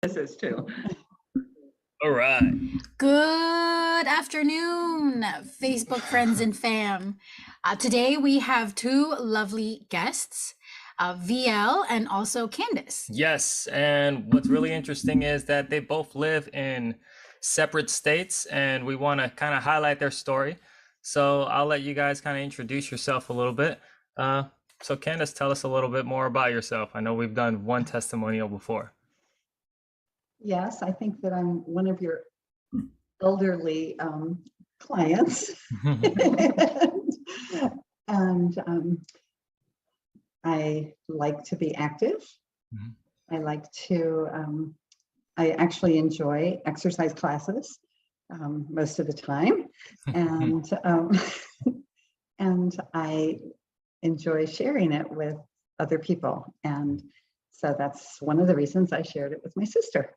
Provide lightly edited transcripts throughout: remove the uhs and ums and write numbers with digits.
This is too. All right. Good afternoon, Facebook friends and fam. Today we have two lovely guests, VL and also Candace. Yes, and what's really interesting is that they both live in separate states, and we want to kind of highlight their story. So I'll let you guys kind of introduce yourself a little bit. So Candace, tell us a little bit more about yourself. I know we've done one testimonial before. Yes, I think that I'm one of your elderly clients. and I like to be active. I like to, I actually enjoy exercise classes most of the time. And, and I enjoy sharing it with other people. And so that's one of the reasons I shared it with my sister.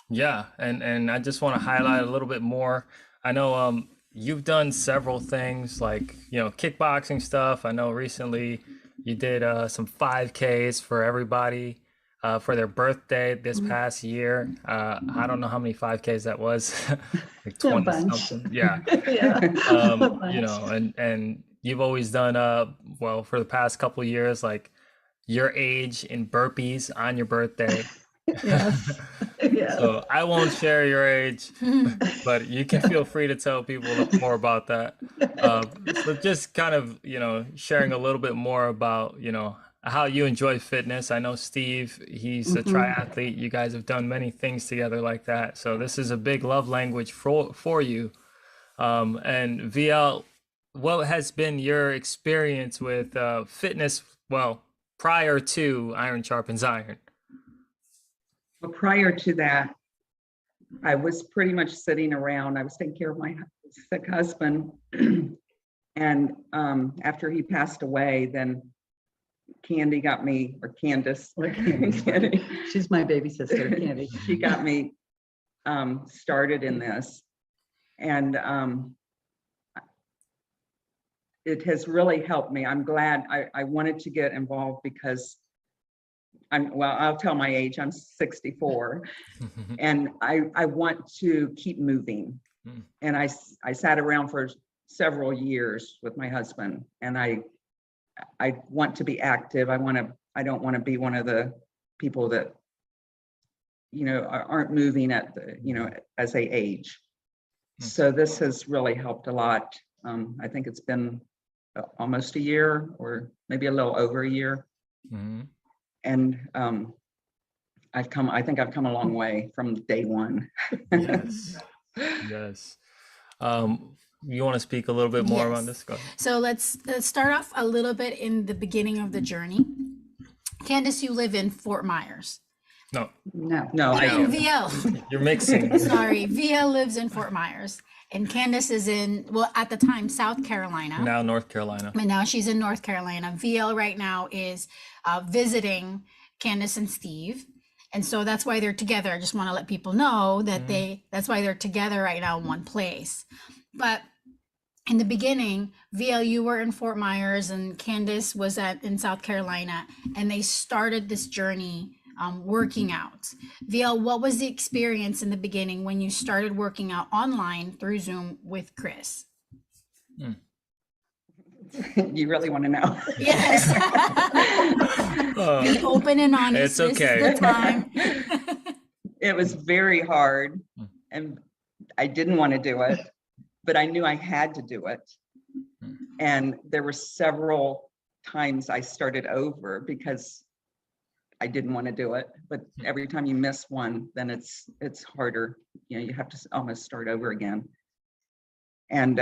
Yeah, and I just want to highlight a little bit more. I know you've done several things like, kickboxing stuff. I know recently you did some 5Ks for everybody for their birthday this past year. I don't know how many 5Ks that was, like 20 something. Yeah. Yeah. And you've always done well, for the past couple of years, like your age in burpees on your birthday. Yes. Yes. So I won't share your age, but you can feel free to tell people more about that. So just kind of, sharing a little bit more about, how you enjoy fitness. I know Steve, he's a triathlete. You guys have done many things together like that. So this is a big love language for you. And VL, what has been your experience with fitness, well, prior to Iron Sharpens Iron? Well, prior to that, I was pretty much sitting around. I was taking care of my sick husband. And after he passed away, then Candy got me, or Candace, Candy. She's my baby sister, Candy. She got me started in this. And it has really helped me. I'm glad I wanted to get involved because I'll tell my age, I'm 64 and I want to keep moving. And I sat around for several years with my husband, and I want to be active. I don't want to be one of the people that, aren't moving at the, as they age. So this has really helped a lot. I think it's been almost a year, or maybe a little over a year. And I think I've come a long way from day one. Yes. Yes. You want to speak a little bit more about this? Go ahead. So let's start off a little bit in the beginning of the journey. Candace, you live in Fort Myers. No, VL. You're mixing. Sorry, VL lives in Fort Myers. And Candace is in, well, at the time, South Carolina. Now North Carolina. And now she's in North Carolina. VL right now is visiting Candace and Steve. And so that's why they're together. I just want to let people know that that's why they're together right now in one place. But in the beginning, VL, you were in Fort Myers and Candace was in South Carolina, and they started this journey working out. VL, what was the experience in the beginning when you started working out online through Zoom with Chris? You really want to know? Yes. Be open and honest. It's okay. This is the time. It was very hard, and I didn't want to do it, but I knew I had to do it. And there were several times I started over because I didn't want to do it. But every time you miss one, then it's harder. You have to almost start over again. And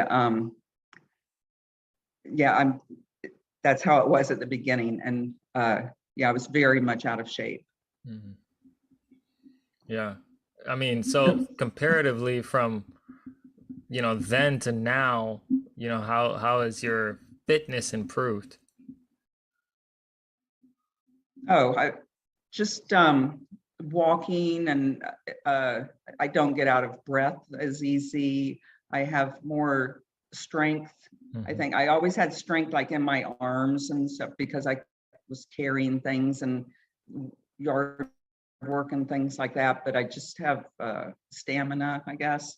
yeah, that's how it was at the beginning. And yeah, I was very much out of shape. Yeah. I mean, so comparatively from, then to now, how has your fitness improved? Oh, I just walking, and I don't get out of breath as easy. I have more strength. I think I always had strength like in my arms and stuff because I was carrying things and yard work and things like that, but I just have stamina, I guess.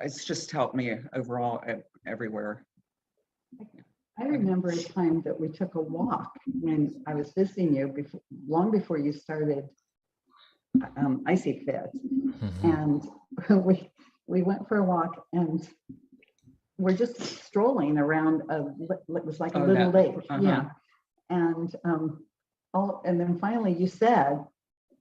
It's just helped me overall everywhere. I remember a time that we took a walk when I was visiting you before, long before you started Icy Fit, and we went for a walk and we're just strolling around it was like a little lake, yeah, and then finally you said,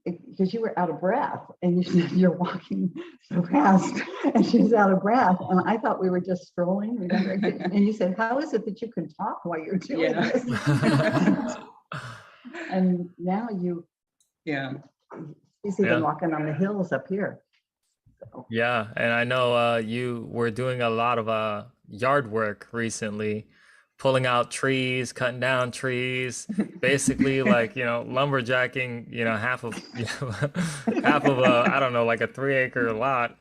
because you were out of breath, and you said you're walking so fast, and she's out of breath, and I thought we were just strolling, remember? And you said, how is it that you can talk while you're doing this? And now she's even walking on the hills up here. So. Yeah, and I know you were doing a lot of yard work recently, pulling out trees, cutting down trees, basically like, lumberjacking, half of I don't know, like a 3-acre lot.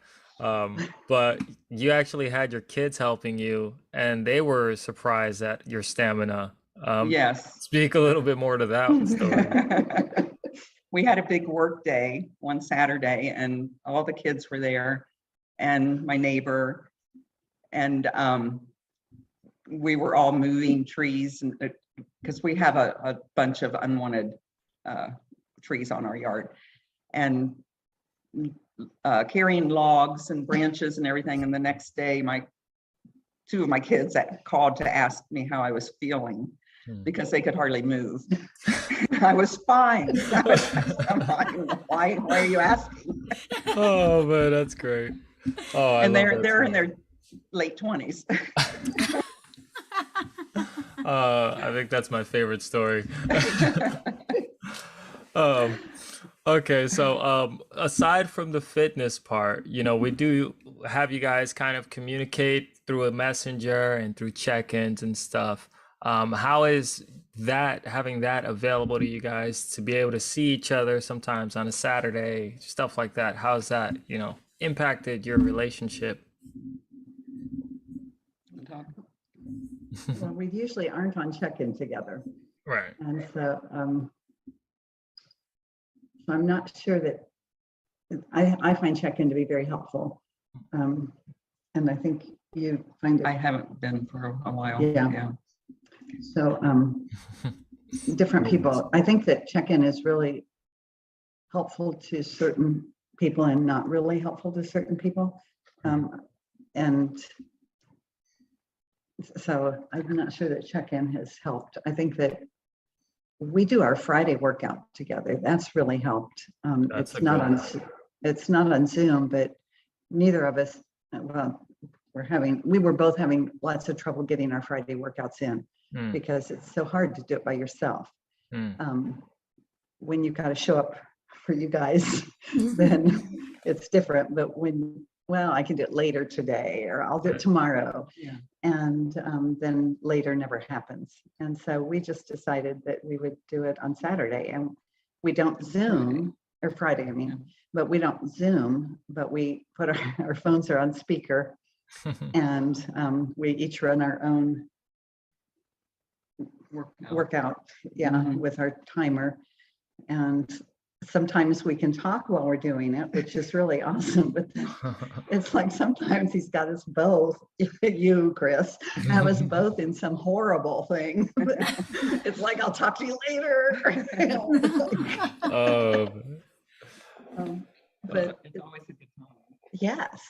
But you actually had your kids helping you, and they were surprised at your stamina. Yes. Speak a little bit more to that story. We had a big work day one Saturday, and all the kids were there, and my neighbor, and we were all moving trees, and because we have a bunch of unwanted trees on our yard, and carrying logs and branches and everything. And the next day, two of my kids called to ask me how I was feeling, because they could hardly move. I was fine. I'm fine. Why are you asking? Oh man, that's great. Oh, and they're in their late 20s. I think that's my favorite story. Okay, so aside from the fitness part, we do have you guys kind of communicate through a messenger and through check-ins and stuff. How is that, having that available to you guys to be able to see each other sometimes on a Saturday, stuff like that? How's that, impacted your relationship? Well, we usually aren't on check-in together. Right. And so I'm not sure that I find check-in to be very helpful. And I think you find it. I haven't been for a while. Yeah. So different people. I think that check-in is really helpful to certain people and not really helpful to certain people. And so I'm not sure that check-in has helped. I think that we do our Friday workout together. That's really helped. It's not on Zoom, but neither of us, well, we were both having lots of trouble getting our Friday workouts in because it's so hard to do it by yourself. When you've got to show up for you guys, then it's different. But I can do it later today, or I'll do it tomorrow. Yeah. And then later never happens. And so we just decided that we would do it on Saturday, and we don't Zoom, or Friday, I mean, but we don't Zoom, but we put our phones are on speaker, and we each run our own workout, with our timer. And sometimes we can talk while we're doing it, which is really awesome. But it's like sometimes he's got us both, you, Chris, have us both in some horrible thing. It's like, I'll talk to you later. But it's always a good time. Yes.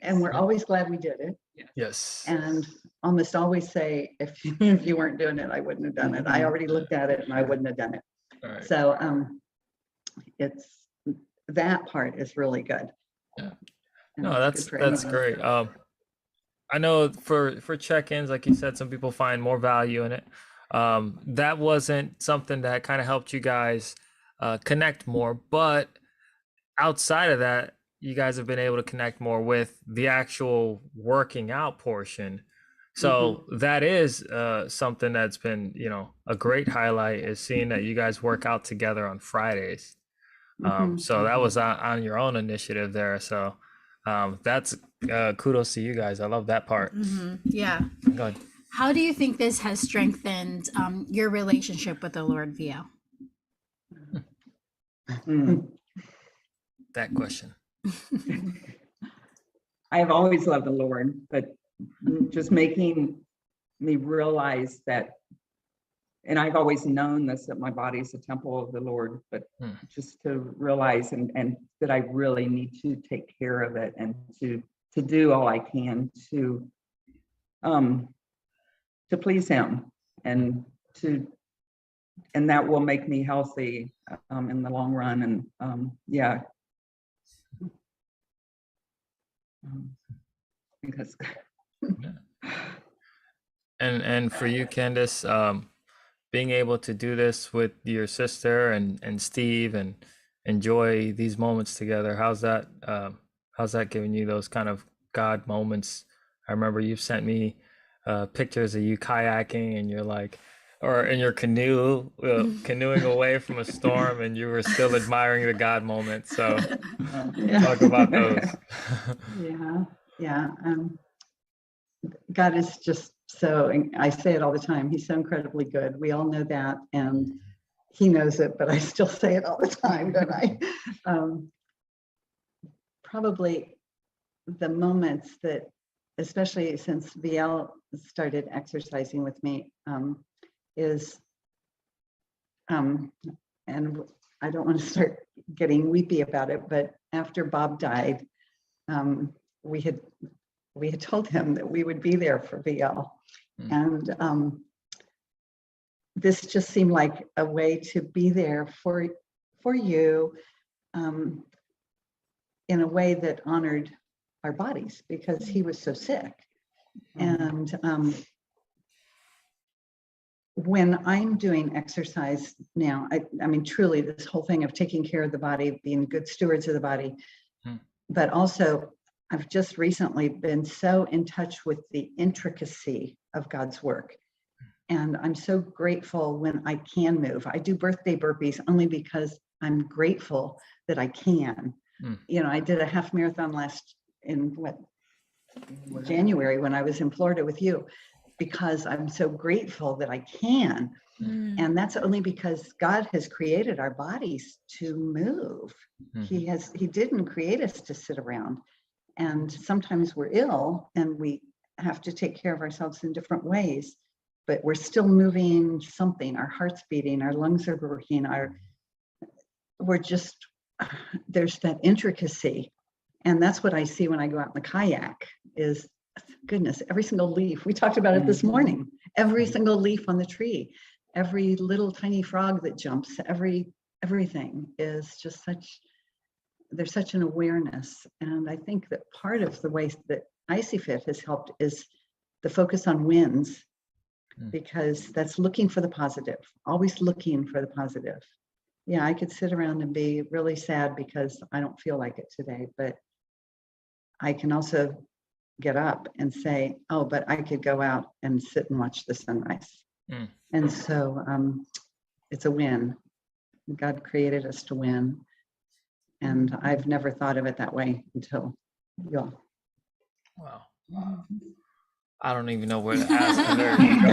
And we're always glad we did it. Yes. And almost always say, if you weren't doing it, I wouldn't have done it. I already looked at it and I wouldn't have done it. All right. So it's that part is really good. Yeah. No, that's great. I know for check-ins, like you said, some people find more value in it. That wasn't something that kind of helped you guys connect more, but outside of that, you guys have been able to connect more with the actual working out portion. So that is something that's been, a great highlight, is seeing that you guys work out together on Fridays. So that was on your own initiative there. So that's kudos to you guys. I love that part. Yeah. Go ahead. How do you think this has strengthened your relationship with the Lord, Vio? that question? I have always loved the Lord, but just making me realize that, and I've always known this, that my body is a temple of the Lord, but just to realize and that I really need to take care of it and to do all I can to please him and that will make me healthy in the long run. And yeah. I think that's And for you, Candace, being able to do this with your sister and Steve and enjoy these moments together, how's that giving you those kind of God moments? I remember you've sent me pictures of you kayaking and you're like, or in your canoeing away from a storm, and you were still admiring the God moment. So talk about those. Yeah. God is just so, I say it all the time, he's so incredibly good. We all know that, and he knows it, but I still say it all the time, don't I? Probably the moments that, especially since VL started exercising with me, is, and I don't want to start getting weepy about it, but after Bob died, we had told him that we would be there for VL. And this just seemed like a way to be there for you in a way that honored our bodies, because he was so sick. And when I'm doing exercise now, I mean, truly this whole thing of taking care of the body, being good stewards of the body, but also I've just recently been so in touch with the intricacy of God's work. And I'm so grateful when I can move. I do birthday burpees only because I'm grateful that I can. You know, I did a half marathon in January when I was in Florida with you, because I'm so grateful that I can. And that's only because God has created our bodies to move. He didn't create us to sit around. And sometimes we're ill and we have to take care of ourselves in different ways, but we're still moving something. Our heart's beating, our lungs are working, there's that intricacy. And that's what I see when I go out in the kayak is, goodness, every single leaf. We talked about it this morning. Every single leaf on the tree, every little tiny frog that jumps, everything is just there's such an awareness. And I think that part of the way that ICFit has helped is the focus on wins, because that's looking for the positive, always looking for the positive. Yeah, I could sit around and be really sad because I don't feel like it today, but I can also get up and say, oh, but I could go out and sit and watch the sunrise. And so it's a win. God created us to win. And I've never thought of it that way until y'all. Wow. I don't even know where to ask.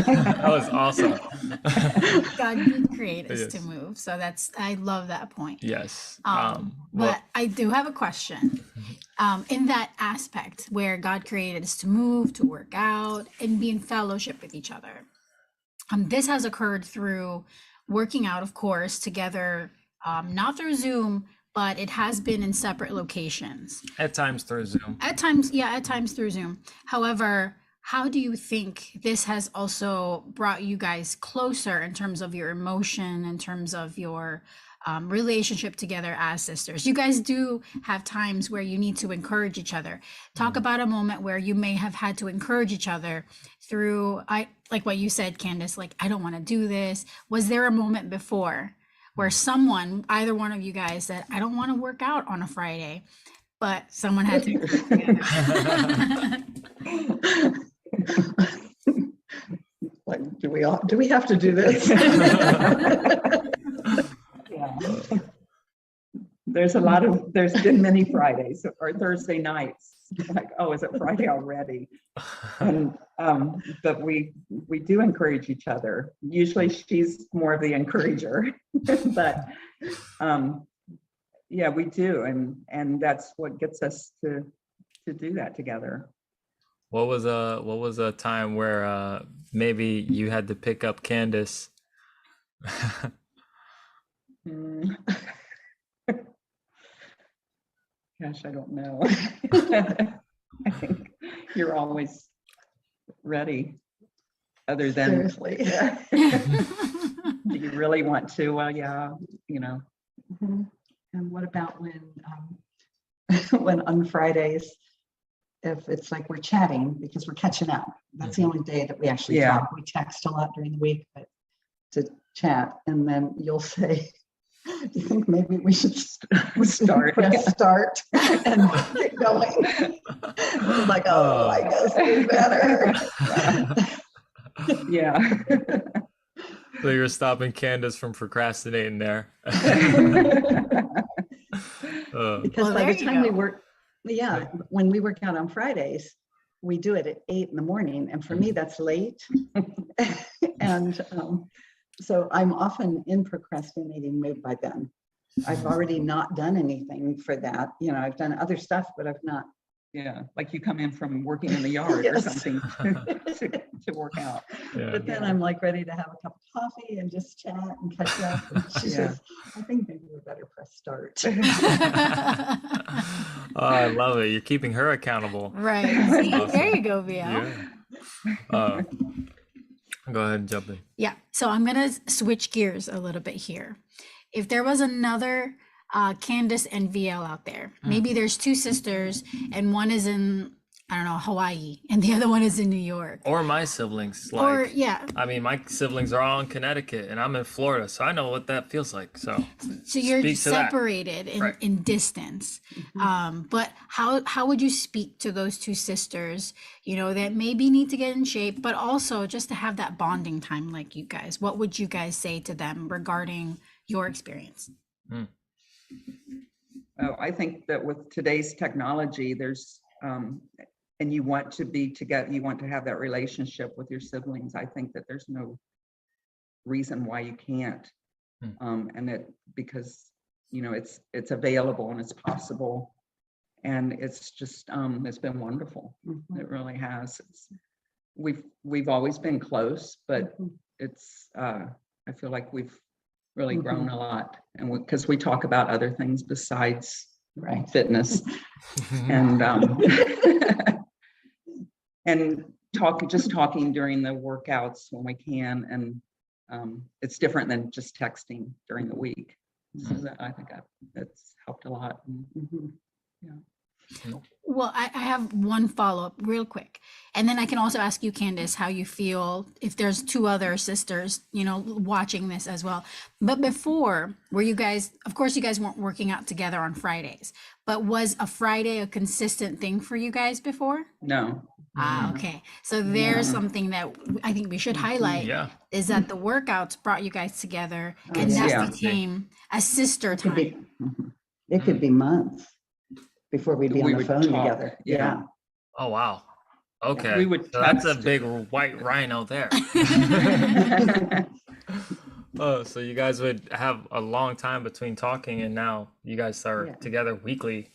That was awesome. God did create us to move. So I love that point. Yes. But I do have a question. In that aspect where God created us to move, to work out, and be in fellowship with each other. This has occurred through working out, of course, together, not through Zoom, but it has been in separate locations. At times through Zoom. At times through Zoom. However, how do you think this has also brought you guys closer in terms of your emotion, in terms of your relationship together as sisters? You guys do have times where you need to encourage each other. Talk about a moment where you may have had to encourage each other through, like what you said, Candace, like, I don't want to do this. Was there a moment before where someone, either one of you guys, said, I don't want to work out on a Friday, but someone had to encourage together? Like, do we have to do this? Yeah. There's been many Fridays or Thursday nights, like, oh, is it Friday already? And but we do encourage each other. Usually she's more of the encourager, but Yeah, we do. And that's what gets us to do that together. What was a time where maybe you had to pick up Candace? Hmm. Gosh, I don't know. I think you're always ready, other than, Seriously. do you really want to? Well, yeah, you know. Mhm. And what about when when on Fridays, if it's like we're chatting because we're catching up, that's the only day that we actually Yeah. talk. We text a lot during the week, but to chat, and then you'll say, do you think maybe we should Start. press start and get going? We're like, oh, I guess we better. Yeah. So you're stopping Candace from procrastinating there. Because Well, by there the you time we go. work, yeah, when we work out on Fridays, we do it at 8 a.m. And for me, that's late. And so I'm often in procrastinating mode by then. I've already not done anything for that. You know, I've done other stuff, but I've not. Yeah, like you come in from working in the yard or Yes. something to work out. Yeah. But then Yeah. I'm like ready to have a cup of coffee and just chat and catch up. And she Yeah. says, I think maybe we better press start. Oh, I love it. You're keeping her accountable. Right. See, Awesome. there you go, VL. Yeah. Go ahead and jump in. Yeah. So I'm going to switch gears a little bit here. If there was another Candace and VL out there, maybe there's two sisters and one is in, I don't know, Hawaii and the other one is in New York. Or my siblings. Or, Like, yeah. I mean, my siblings are all in Connecticut and I'm in Florida, so I know what that feels like. So So you're speak to that. separated in, Right. in distance. But how would you speak to those two sisters, you know, that maybe need to get in shape, but also just to have that bonding time like you guys? What would you guys say to them regarding your experience? Oh, I think that with today's technology, there's, and you want to be together, you want to have that relationship with your siblings. I think that there's no reason why you can't. And it, because, you know, it's available and it's possible. And it's just, it's been wonderful. It really has. We've always been close, but it's, I feel like we've really grown a lot, and because we talk about other things besides Right. fitness, and and talking during the workouts when we can, and it's different than just texting during the week. So I think that's helped a lot. Yeah. Well, I have one follow-up real quick. And then I can also ask you, Candace, how you feel if there's two other sisters, you know, watching this as well. But before, were you guys, of course, you guys weren't working out together on Fridays, but was a Friday a consistent thing for you guys before? No. Ah, okay. So there's something that I think we should highlight Yeah. is that the workouts brought you guys together Oh, and yeah. that became a sister It could be, time. it could be months before we'd be We on the would phone talk, together. yeah. Oh, wow. Okay. We would So that's a text. big white rhino there. Oh, so you guys would have a long time between talking and now you guys are Yeah. together weekly.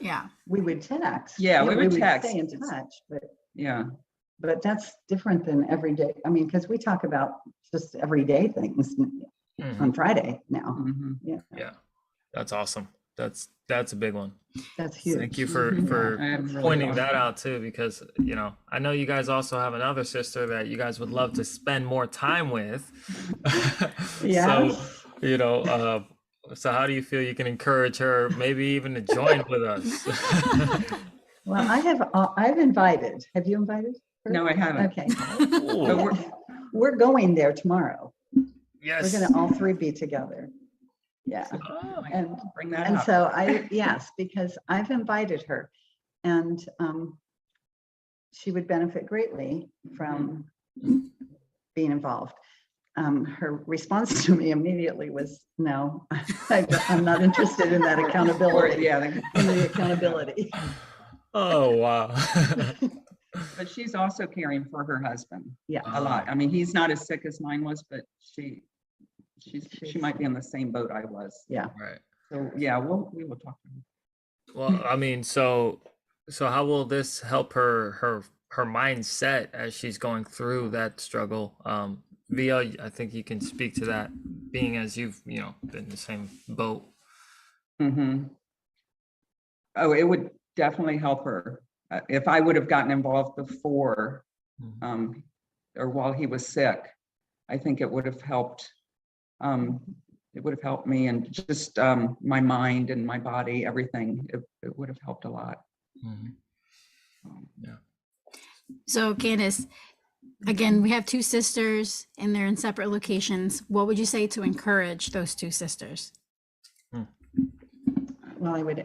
Yeah. We would text. Yeah, we would text. Stay in It's- touch, Yeah. but that's different than every day. I mean, because we talk about just everyday things Mhm. on Friday now. Mhm. Yeah, Yeah. That's awesome. That's a big one. that's huge. Thank you for I'm really pointing glad. that out too, because you know I know you guys also have another sister that you guys would love to spend more time with. Yes. So you know, so how do you feel you can encourage her, maybe even to join with us? Well, I've invited. Have you invited her? No, I haven't. Okay. Ooh, But We're going there tomorrow. yes. We're gonna all three be together. Yeah. Oh, And bring that And up. so yes, because I've invited her, and she would benefit greatly from being involved. Her response to me immediately was, no, I'm not interested in that Or, accountability. yeah, In the accountability. oh wow. but she's also caring for her husband Yeah. a lot. I mean, he's not as sick as mine was, but she might be in the same boat I was. Yeah. Right. So we will talk to him. Well, I mean, so how will this help her mindset as she's going through that struggle? Via, I think you can speak to that, being as you've been in the same boat. Mm-hmm. Oh, it would definitely help her. If I would have gotten involved before, or while he was sick, I think it would have helped. It would have helped me, and just my mind and my body, everything. It would have helped a lot. Yeah. So Candace, again, we have two sisters and they're in separate locations. What would you say to encourage those two sisters? Well, I would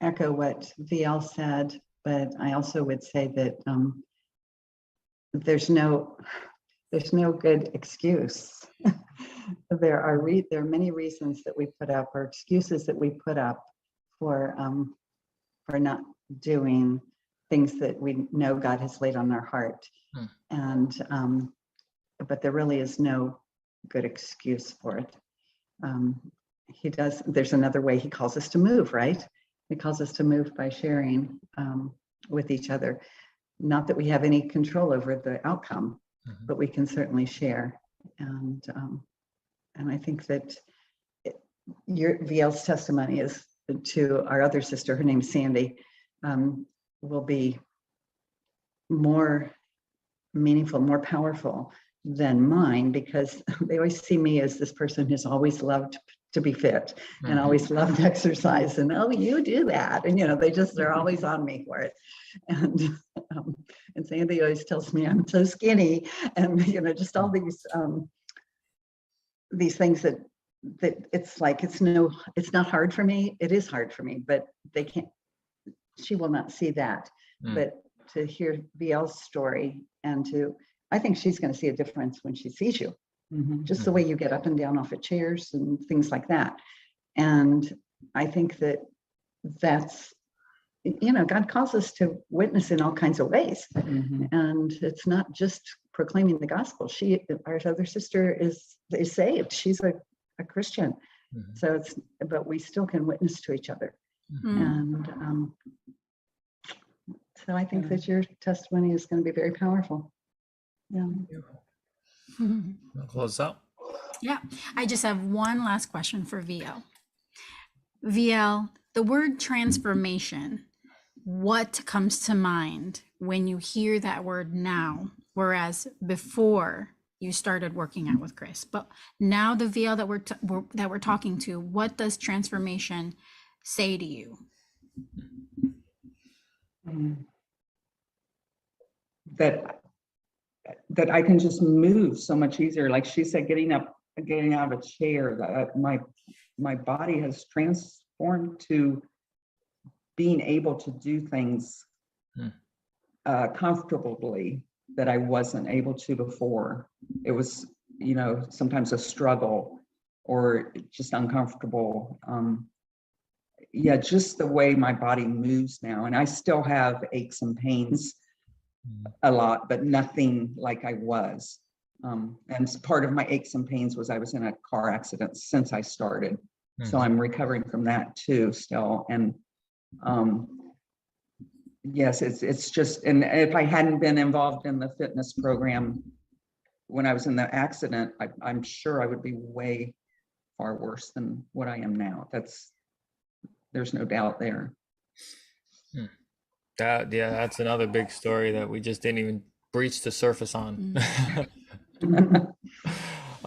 echo what VL said, but I also would say that there's no good excuse. There are many reasons that we put up, or excuses that we put up for not doing things that we know God has laid on our heart. And but there really is no good excuse for it. There's another way he calls us to move, right? He calls us to move by sharing with each other. Not that we have any control over the outcome, but we can certainly share. And I think that your VL's testimony is to our other sister, her name's Sandy, will be more meaningful, more powerful than mine, because they always see me as this person who's always loved to be fit and always loved exercise, and oh, you do that, and they're always on me for it. And Sandy always tells me I'm so skinny, and just all these things that it's like it's not hard for me. It is hard for me, but she will not see that. But to hear VL's story, and I think she's going to see a difference when she sees you. Just the way you get up and down off of chairs and things like that. And I think that's, God calls us to witness in all kinds of ways. And it's not just proclaiming the gospel. Our other sister is saved. She's a Christian. So but we still can witness to each other. And so I think that your testimony is going to be very powerful. Yeah. I'll close out. Yeah, I just have one last question for VL. VL, the word transformation, what comes to mind when you hear that word now, whereas before you started working out with Chris? But now the VL that we're talking to, what does transformation say to you? That I can just move so much easier. Like she said, getting out of a chair, that my body has transformed to being able to do things comfortably that I wasn't able to before. It was, sometimes a struggle or just uncomfortable. Just the way my body moves now. And I still have aches and pains a lot, but nothing like I was. And part of my aches and pains was I was in a car accident since I started. So I'm recovering from that too still. And yes, it's just, and if I hadn't been involved in the fitness program when I was in the accident, I'm sure I would be way far worse than what I am now. There's no doubt there. That's another big story that we just didn't even breach the surface on.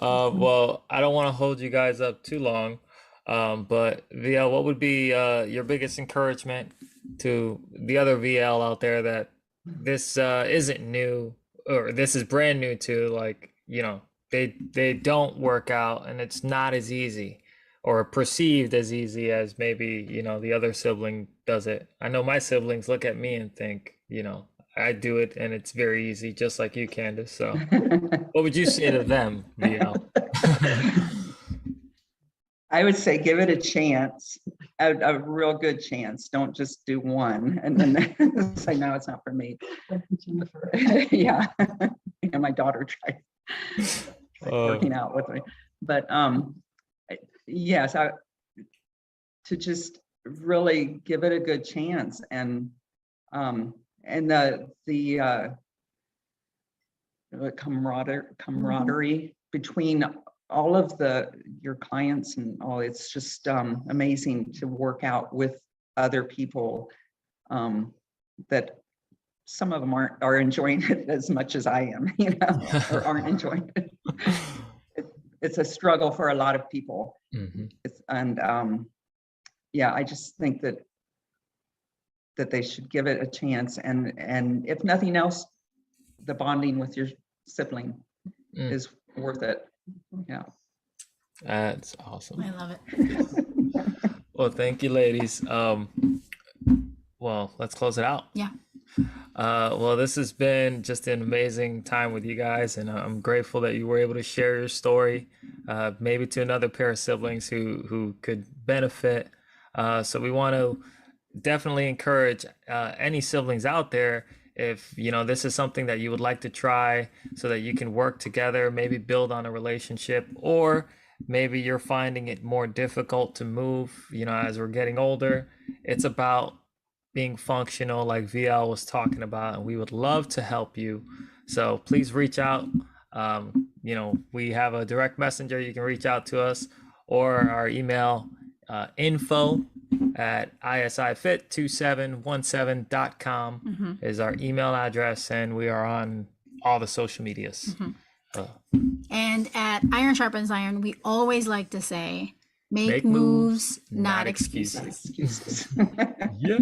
Well, I don't want to hold you guys up too long, but VL, what would be your biggest encouragement to the other VL out there that this isn't new, or this is brand new to, like, they don't work out and it's not as easy or perceived as easy as maybe, the other sibling does it. I know my siblings look at me and think, I do it and it's very easy, just like you, Candace. So what would you say to them, VL? I would say give it a chance, a real good chance. Don't just do one and then say, no, it's not for me. Yeah. My daughter tried working out with me. But yes, to just really give it a good chance. And the camaraderie between all of your clients and all, it's just amazing to work out with other people that some of them are enjoying it as much as I am, you know, or aren't enjoying it. It's a struggle for a lot of people. Yeah, I just think that they should give it a chance, and if nothing else, the bonding with your sibling is worth it. Yeah. That's awesome. I love it. Well, thank you, ladies. Well, let's close it out. Yeah. Well, this has been just an amazing time with you guys, and I'm grateful that you were able to share your story, maybe to another pair of siblings who could benefit. So we want to definitely encourage any siblings out there, if you know this is something that you would like to try, so that you can work together, maybe build on a relationship, or maybe you're finding it more difficult to move, you know, as we're getting older. It's about being functional, like VL was talking about, and we would love to help you. So please reach out. You know, we have a direct messenger. You can reach out to us, or our email, info@isifit2717.com is our email address, and we are on all the social medias. And at Iron Sharpens Iron, we always like to say, make Make moves, moves, not not excuses. excuses. Excuses. Yeah.